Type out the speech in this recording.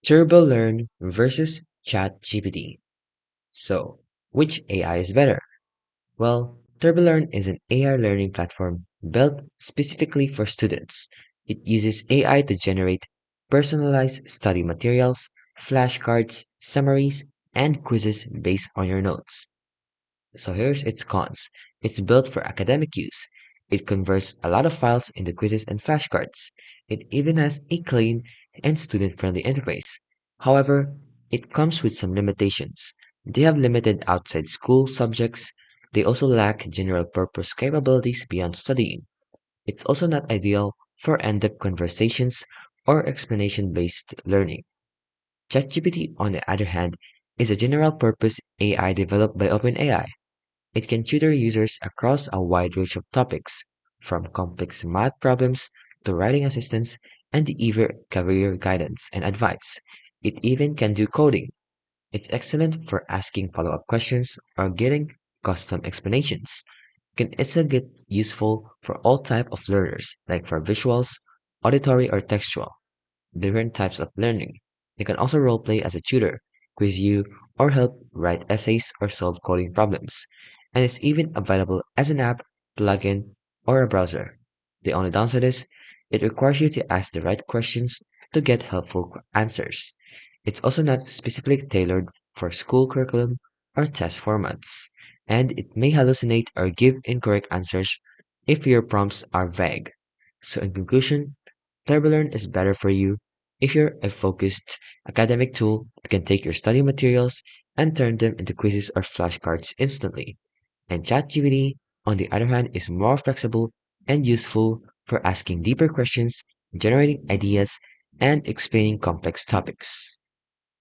Turbolearn versus ChatGPT. So, which AI is better? Well, Turbolearn is an AI learning platform built specifically for students. It uses AI to generate personalized study materials, flashcards, summaries, and quizzes based on your notes. So here's its cons. It's built for academic use. It converts a lot of files into quizzes and flashcards. It even has a clean and student-friendly interface. However, it comes with some limitations. They have limited outside school subjects. They also lack general purpose capabilities beyond studying. It's also not ideal for in-depth conversations or explanation-based learning. ChatGPT, on the other hand, is a general-purpose AI developed by OpenAI. It can tutor users across a wide range of topics, from complex math problems to writing assistance and even career guidance and advice. It even can do coding. It's excellent for asking follow-up questions or getting custom explanations. Can also get useful for all type of learners, like for visuals, auditory or textual different types of learning. They can also role play as a tutor, quiz you, or help write essays or solve coding problems. And it's even available as an app, plugin, or a browser. The only downside is it requires you to ask the right questions to get helpful answers. It's also not specifically tailored for school curriculum or test formats, and it may hallucinate or give incorrect answers if your prompts are vague. So in conclusion, Turbolearn is better for you if you're a focused academic tool that can take your study materials and turn them into quizzes or flashcards instantly. And ChatGPT, on the other hand, is more flexible and useful for asking deeper questions, generating ideas, and explaining complex topics.